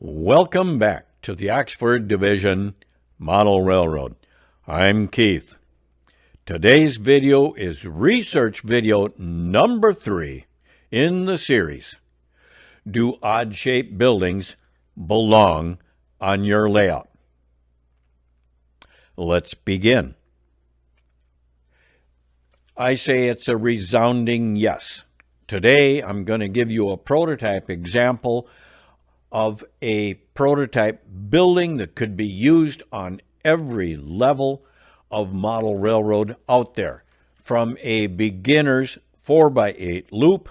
Welcome back to the Oxford Division Model Railroad. I'm Keith. Today's video is research video number 3 in the series. Do odd-shaped buildings belong on your layout? Let's begin. I say it's a resounding yes. Today I'm going to give you a prototype example of a prototype building that could be used on every level of model railroad out there, from a beginner's 4x8 loop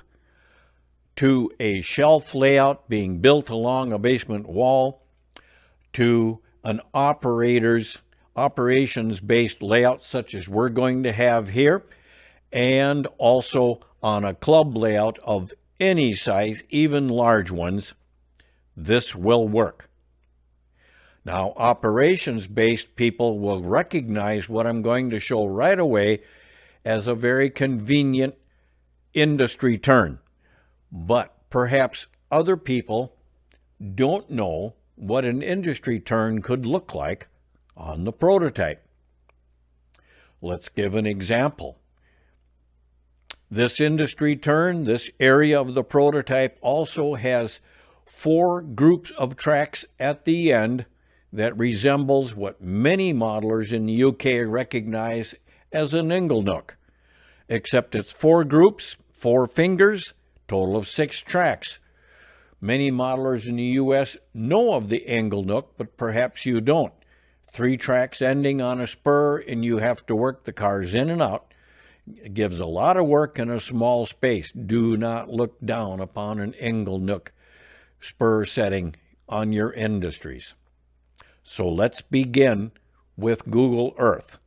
to a shelf layout being built along a basement wall to an operations-based layout such as we're going to have here, and also on a club layout of any size, even large ones. This will work. Now, operations-based people will recognize what I'm going to show right away as a very convenient industry turn. But perhaps other people don't know what an industry turn could look like on the prototype. Let's give an example. This industry turn, this area of the prototype, also has 4 groups of tracks at the end that resembles what many modelers in the UK recognize as an inglenook, except it's 4 groups, 4 fingers, total of 6 tracks. Many modelers in the US know of the inglenook, but perhaps you don't. 3 tracks ending on a spur, and you have to work the cars in and out. It gives a lot of work in a small space. Do not look down upon an inglenook spur setting on your industries. So let's begin with Google Earth.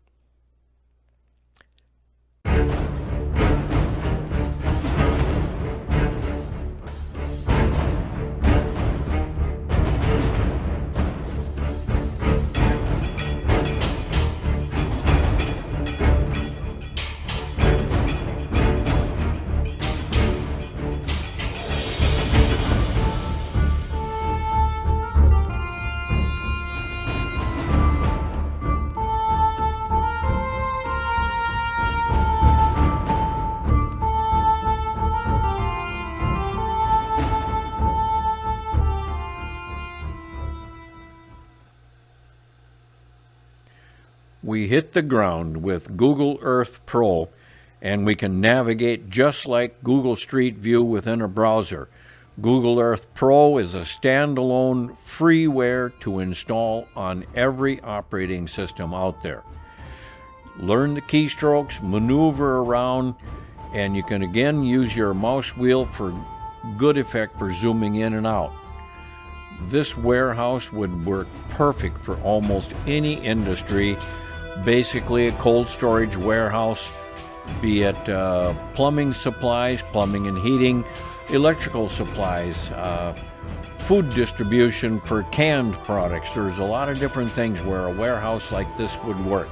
We hit the ground with Google Earth Pro, and we can navigate just like Google Street View within a browser. Google Earth Pro is a standalone freeware to install on every operating system out there. Learn the keystrokes, maneuver around, and you can again use your mouse wheel for good effect for zooming in and out. This warehouse would work perfect for almost any industry. Basically a cold storage warehouse, be it plumbing supplies, plumbing and heating, electrical supplies, food distribution for canned products. There's a lot of different things where a warehouse like this would work.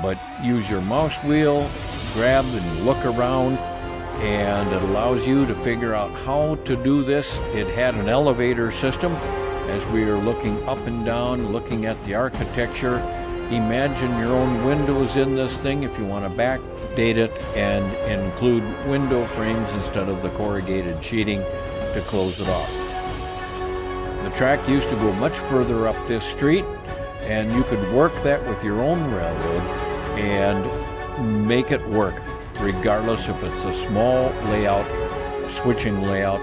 But use your mouse wheel, grab and look around, and it allows you to figure out how to do this. It had an elevator system as we are looking up and down, looking at the architecture. Imagine your own windows in this thing if you want to backdate it and include window frames instead of the corrugated sheeting to close it off. The track used to go much further up this street, and you could work that with your own railroad and make it work, regardless if it's a small layout, switching layout,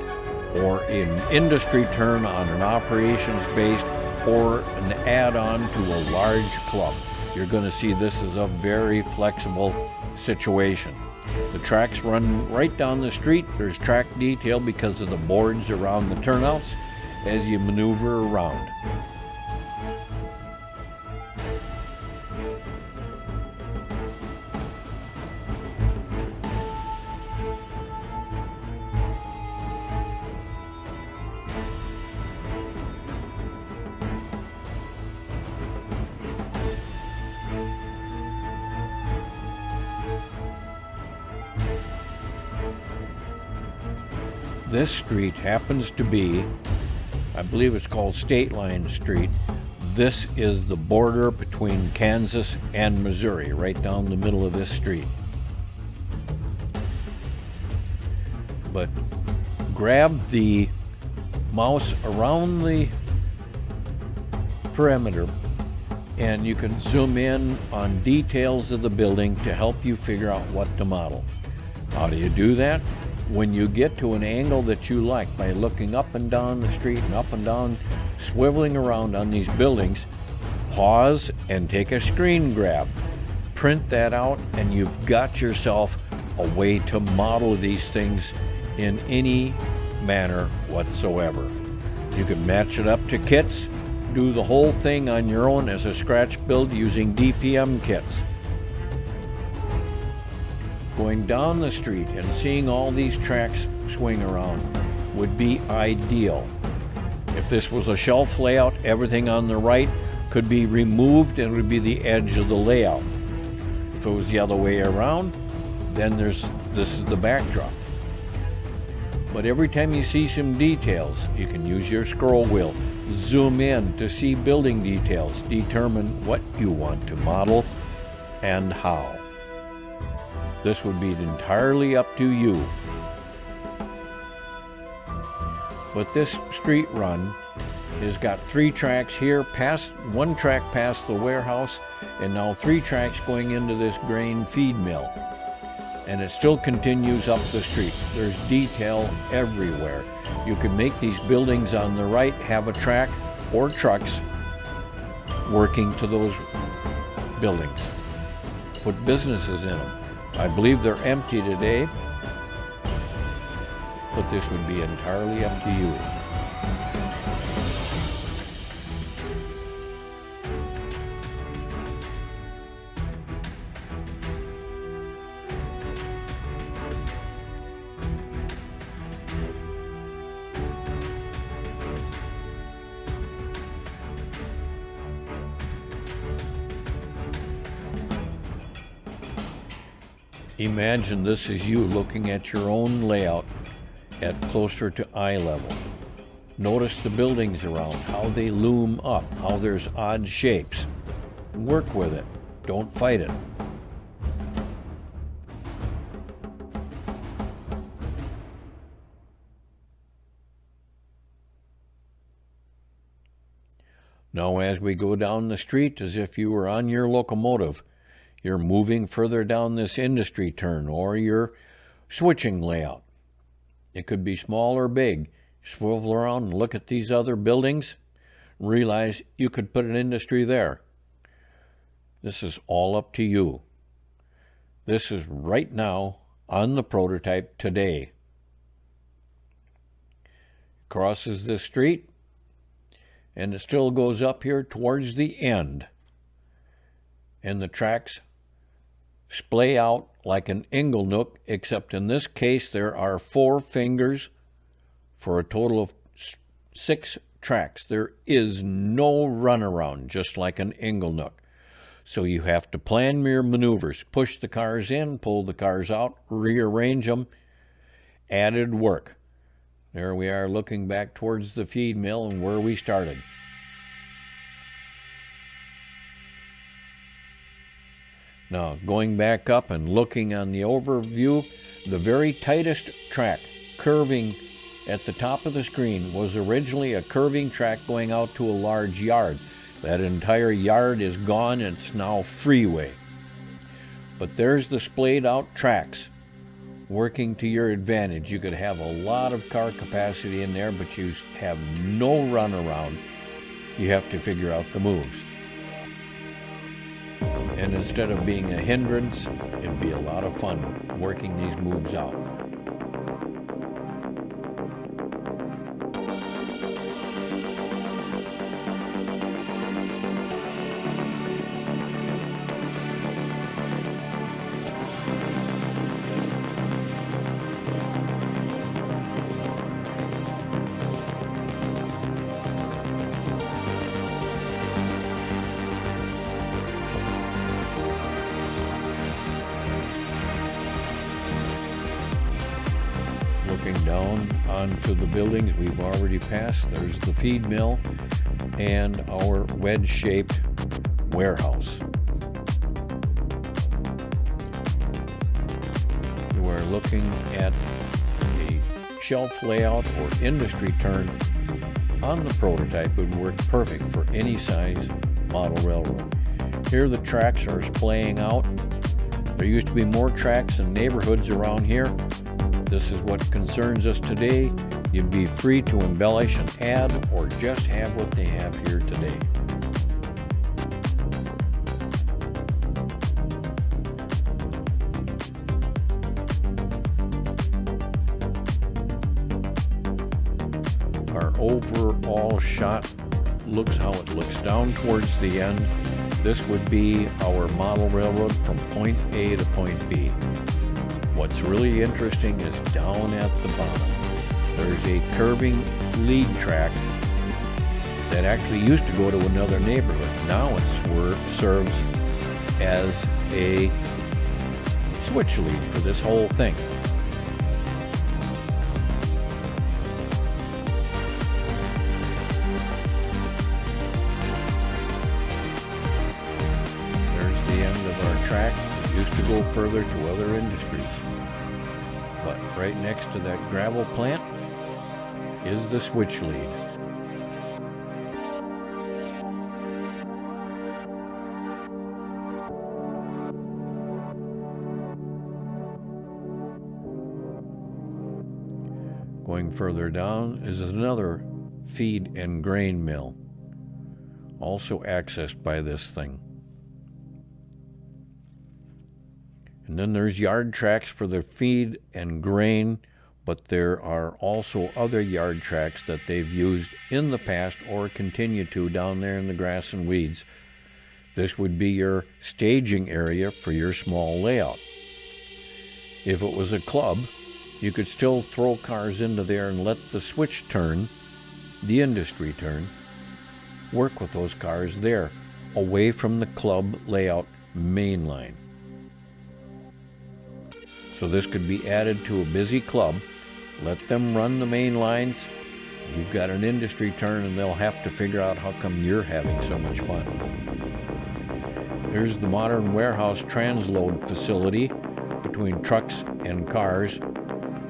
or an industry turn on an operations-based or an add-on to a large club. You're going to see this is a very flexible situation. The tracks run right down the street. There's track detail because of the boards around the turnouts as you maneuver around. This street happens to be I believe it's called State Line Street. This is the border between Kansas and Missouri, right down the middle of this street. But grab the mouse around the perimeter and you can zoom in on details of the building to help you figure out what to model. How do you do that? When you get to an angle that you like by looking up and down the street and up and down, swiveling around on these buildings, pause and take a screen grab. Print that out and you've got yourself a way to model these things in any manner whatsoever. You can match it up to kits, do the whole thing on your own as a scratch build using DPM kits. Going down the street and seeing all these tracks swing around would be ideal. If this was a shelf layout, everything on the right could be removed and it would be the edge of the layout. If it was the other way around, then this is the backdrop. But every time you see some details, you can use your scroll wheel, zoom in to see building details, determine what you want to model and how. This would be entirely up to you. But this street run has got 3 tracks here, one track past the warehouse, and now 3 tracks going into this grain feed mill. And it still continues up the street. There's detail everywhere. You can make these buildings on the right have a track or trucks working to those buildings. Put businesses in them. I believe they're empty today, but this would be entirely up to you. Imagine this is you looking at your own layout at closer to eye level. Notice the buildings around, how they loom up, how there's odd shapes. Work with it. Don't fight it. Now as we go down the street as if you were on your locomotive, you're moving further down this industry turn or your switching layout. It could be small or big. Swivel around and look at these other buildings. Realize you could put an industry there. This is all up to you. This is right now on the prototype today. Crosses this street and it still goes up here towards the end. And the tracks splay out like an inglenook, except in this case there are 4 fingers for a total of 6 tracks. There is no runaround, just like an inglenook. So you have to plan your maneuvers, push the cars in, pull the cars out, rearrange them. Added work. There we are looking back towards the feed mill and where we started. Now, going back up and looking on the overview, the very tightest track curving at the top of the screen was originally a curving track going out to a large yard. That entire yard is gone and it's now freeway. But there's the splayed out tracks working to your advantage. You could have a lot of car capacity in there, but you have no runaround. You have to figure out the moves. And instead of being a hindrance, it'd be a lot of fun working these moves out. onto the buildings we've already passed. There's the feed mill and our wedge-shaped warehouse. You are looking at a shelf layout or industry turn on the prototype. It would work perfect for any size model railroad. Here the tracks are splaying out. There used to be more tracks and neighborhoods around here. This is what concerns us today. You'd be free to embellish and add or just have what they have here today. Our overall shot looks how it looks down towards the end. This would be our model railroad from point A to point B. What's really interesting is down at the bottom. There's a curving lead track that actually used to go to another neighborhood. Now it serves as a switch lead for this whole thing. There's the end of our track. It used to go further to other industries. But right next to that gravel plant is the switch lead. Going further down is another feed and grain mill, also accessed by this thing. And then there's yard tracks for the feed and grain, but there are also other yard tracks that they've used in the past or continue to down there in the grass and weeds. This would be your staging area for your small layout. If it was a club, you could still throw cars into there and let the switch turn, the industry turn, work with those cars there, away from the club layout main line. So this could be added to a busy club. Let them run the main lines. You've got an industry turn and they'll have to figure out how come you're having so much fun. Here's the modern warehouse transload facility between trucks and cars.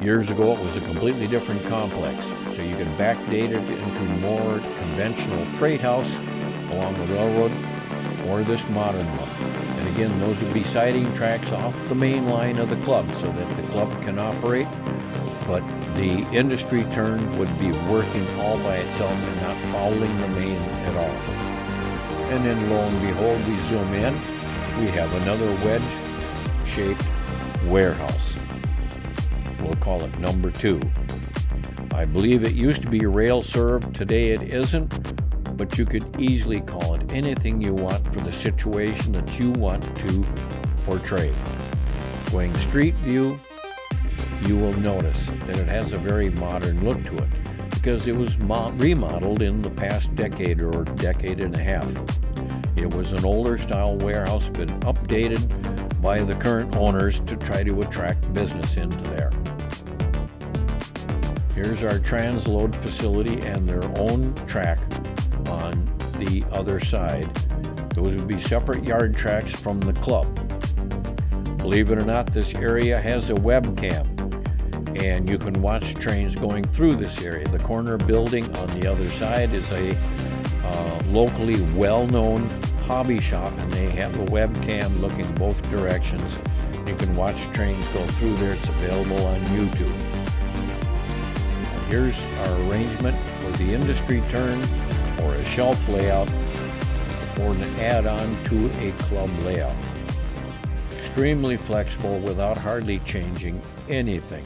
Years ago it was a completely different complex, so you could backdate it into more conventional freight house along the railroad or this modern one. And again, those would be siding tracks off the main line of the club so that the club can operate, but the industry turn would be working all by itself and not following the main at all. And then lo and behold, we zoom in, we have another wedge-shaped warehouse. We'll call it number 2. I believe it used to be rail served, today it isn't, but you could easily call it anything you want for the situation that you want to portray. Going street view, you will notice that it has a very modern look to it because it was remodeled in the past decade or decade and a half. It was an older style warehouse, been updated by the current owners to try to attract business into there. Here's our transload facility and their own track on the other side. Those would be separate yard tracks from the club. Believe it or not, this area has a webcam and you can watch trains going through this area. The corner building on the other side is a locally well-known hobby shop and they have a webcam looking both directions. You can watch trains go through there. It's available on YouTube. Here's our arrangement for the industry turn or a shelf layout or an add-on to a club layout. Extremely flexible without hardly changing anything.